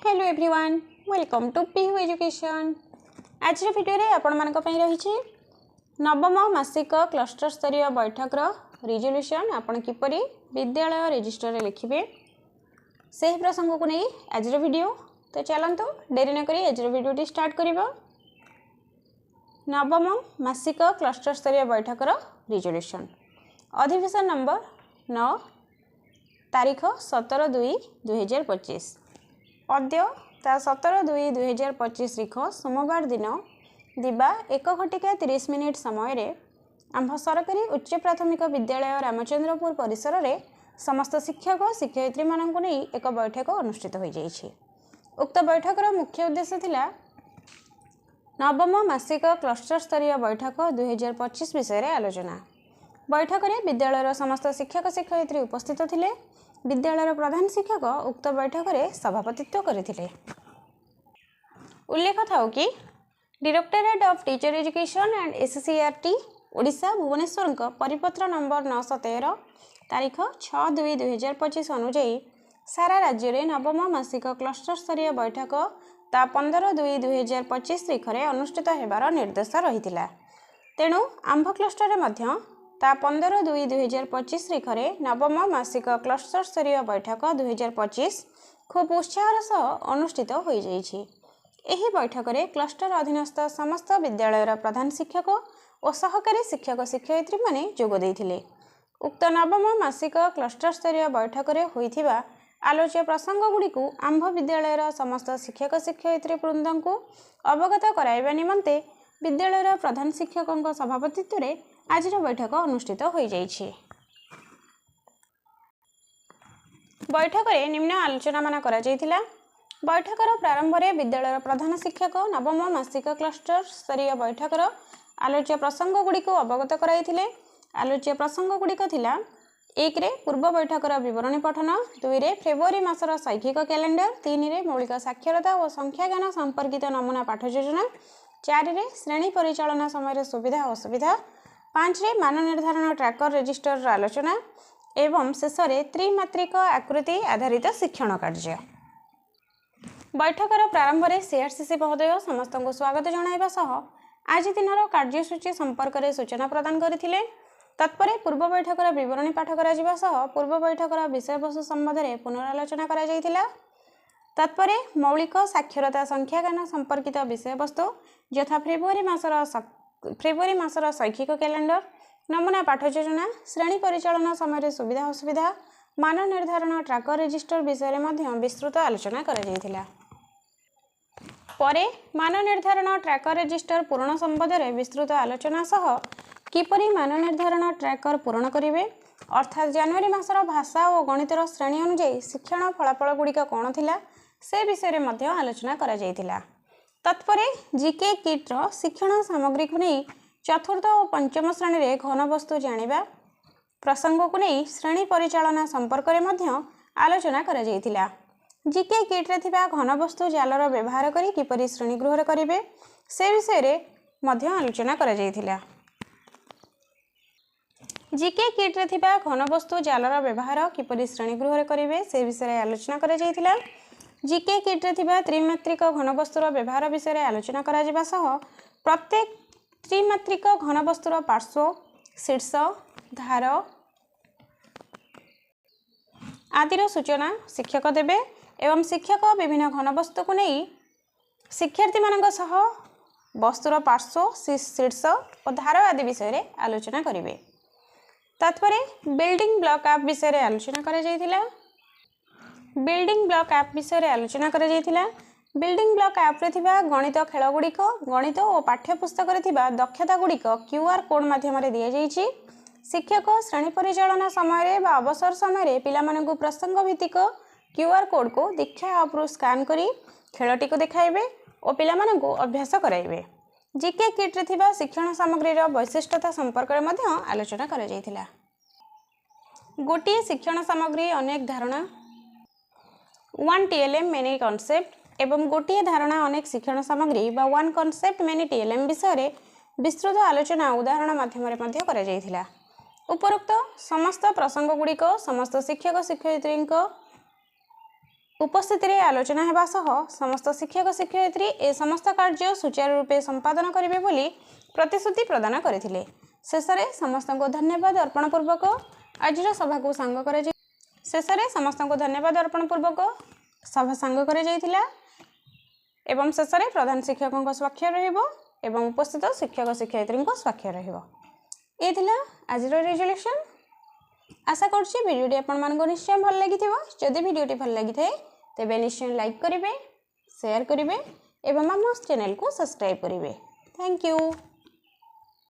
Hello everyone welcome to Pihu education. आज video रे आपण मानक पई रही नवम मासिक क्लस्टर स्तरीय बैठक रिजोल्यूशन आपण किपरि विद्यालय रजिस्टर रे लिखिबे से प्रसंग को नहीं आज वीडियो। तो चलतु डेरी न करी आज वीडियो स्टार्ट करिबा। नवम मासिक क्लस्टर स्तरीय बैठक रिजोल्यूशन अधिवेशन नंबर 9 तारीख 17/2/2025 अद्य 17/2/2025 तारीख सोमवार दिन दिबा 1:30 समय रे आंभ सरकारी उच्च प्राथमिक विद्यालय रामचंद्रपुर परिसर रे समस्त शिक्षक शिक्षयित्री मानक नहीं एक बैठक अनुष्ठित हो जाइछि। उक्त बैठकर मुख्य उद्देश्य थिला नवम मासिक क्लस्टर स्तरीय बैठक 2025 विषय रे आलोचना। बैठक रे विद्यालयर समस्त शिक्षक शिक्षयित्री उपस्थित थिले। विद्यालयर प्रधान शिक्षक उक्त बैठक रे सभापतित्व करथिले। उल्लेख थाउ कि directorate of teacher education and SCERT Odisha Bhubaneswar परिपत्र नंबर 913 तारीख 6/2/2025 अनुଯାयी सारा राज्य में नवम मासिक क्लस्टर स्तरीय बैठक ता 15/2/2025 तारीख में अनुष्ठित होबार निर्देश रही। तेणु आंभ क्लस्टर में ता 15/2/2025 तारीख में नवम मासिक क्लस्टर स्तरीय बैठक 2025 खूब उत्साहर सह अनुष्ठित हो जाइछि। एही बैठक में क्लस्टर अधीनस्थ समस्त विद्यालयर प्रधान शिक्षक और सहकारी शिक्षक शिक्षयित्री माने जोग देइथिले। उक्त नवम मासिक क्लस्टर स्तरीय बैठक में होइथिबा आलोच्य प्रसंग गुड़िकु आंभ विद्यालयर समस्त शिक्षक शिक्षयित्री वृंद को अवगत कराइबा निमंते विद्यालयर प्रधान शिक्षकों सभापतित्व रे आज बैठक अनुष्ठित हो जाइछि। बैठक में निम्न आलोचना मान करा जाइथिला। बैठकर प्रारंभ में विद्यालयर प्रधान शिक्षक नवम मासिक क्लस्टर स्तरीय बैठकर आलोच्य प्रसंग गुड़िक अवगत कराइथिले। आलोच्य प्रसंग गुड़िक थिला 1 रे पूर्व बैठकर विवरणी पठन, 2 रे फेब्रुआरी मासर शैक्षिक कैलेंडर, 3 रे मौलिक साक्षरता और संख्या ज्ञान संपर्कित नमूना पाठ योजना, 4 रे श्रेणी परिचालना समय सुविधा असुविधा, 5 रे मान निर्धारण ट्रैकर रजिस्टर आलोचना एवं शेष रे त्रिमात्रिक आकृति आधारित शिक्षण कार्य। बैठकर प्रारंभ में सीआरसीसी महोदय समस्त को स्वागत जणाइबा सह आज दिनर कार्यसूची संपर्क में सूचना प्रदान करथिले। तत्पर पूर्व बैठकर विवरणी पाठ करा सह पूर्व बैठकर विषय वस्तु संबंध में पुनरालोचना करा जाइथिला। तत्पर मौलिक साक्षरता संख्या ज्ञान संपर्कित विषय वस्तु यथा फेब्रुआरी मासर शैक्षिक कैलेंडर, नमूना पाठ योजना, श्रेणी परिचालना समय सुविधा असुविधा, मान निर्धारण ट्रैकर रजिस्टर विषय में विस्तृत आलोचना करा जाइथिला। परे मान निर्धारण ट्रैकर रजिस्टर पूरण संबंध में विस्तृत आलोचना सह किपरि मान निर्धारण ट्रैकर पूरण करेंगे अर्थात जनवरी मासर भाषा और गणितर श्रेणी अनुଯାयी शिक्षण फलाफल गुड़िक कौन थिला से विषय में आलोचना करा जाइथिला। तत्परे जीके किट्र शिक्षण सामग्री को नहीं चतुर्थ और पंचम श्रेणी में घनवस्तु जानिबा प्रसंग को नहीं श्रेणी परिचालना संपर्क में आलोचना करा जाइथिला। जीके किट्रे थिबा घनवस्तु जालर व्यवहार करी किपरि श्रेणी गृह करेंगे से विषय में आलोचना करा जाइथिला। जीके किट्रे थिबा घनवस्तु जालर व्यवहार किपरि श्रेणी गृह करेंगे से विषय आलोचना करा जाइथिला। जीके किट्रे थिबा त्रिमात्रिक घनवस्तुर व्यवहार विषय आलोचना करा जिबा सह प्रत्येक त्रिमात्रिक घनवस्तुर पार्श्व, शीर्ष, धार आदिर सूचना शिक्षक देबे एवं शिक्षक विभिन्न घनवस्तु को नहीं शिक्षार्थी मानक सह वस्तुर पार्श्व, शीर्ष और धार आदि विषय आलोचना करेंगे। तत्पर बिल्डिंग ब्लॉक ऐप विषय आलोचना करा जाइथिला। बिल्डिंग ब्लॉक ऐप विषय आलोचना करा जाइथिला। बिल्डिंग ब्लॉक ऐप रे थिबा गणित खेल गुड़िक गणित और पाठ्यपुस्तक रे थिबा दक्षता गुड़िक क्यूआर कोड माध्यम दि जाइछि। शिक्षक श्रेणी परिचालना समय बा अवसर समय पिलामानंकु प्रसंग भित्तिक क्यूआर कोड को दीक्षा ऐप रु स्कान करी खेलटी को देखाइबे और पिलामानंकु अभ्यास कराइबे। जीके किट रे थिबा शिक्षण सामग्री वैशिष्ट्यता संपर्क में आलोचना करा जाइथिला। गोटिए शिक्षण सामग्री अनेक धारणा 1 TLM मेनी कॉन्सेप्ट एवं गोटिए धारणा अनेक शिक्षण सामग्री बा 1 कॉन्सेप्ट मेनी TLM विषय विस्तृत आलोचना उदाहरण माध्यम करा जाइथिला। उपरोक्त समस्त प्रसंग गुड़िक समस्त शिक्षक शिक्षयित्री उपस्थित आलोचना हेबा सह समस्त शिक्षक शिक्षयित्री ए समस्त कार्य सुचारू रूपे संपादन करेंगे बोली प्रतिश्रुति प्रदान करथिले। शेषे समस्त को धन्यवाद अर्पण पूर्वक आज सभा को सांग कर शेषे समस्त को धन्यवाद अर्पण पूर्वक सभा सांग कर एवं शेषे प्रधान शिक्षकों स्वाक्षर रहिबो एवं उपस्थित शिक्षक शिक्षयित्री स्वाक्षर रहिबो। ये थिला आज रेजोल्यूशन। आशा करछि वीडियोटी आपण मानको निश्चय भल लागि थिबो। जदि वीडियोटी भल लागि थाए तेबे निश्चय लाइक करिवे, शेयर करिवे एवं हम चैनल को सब्सक्राइब करिवे। Thank you.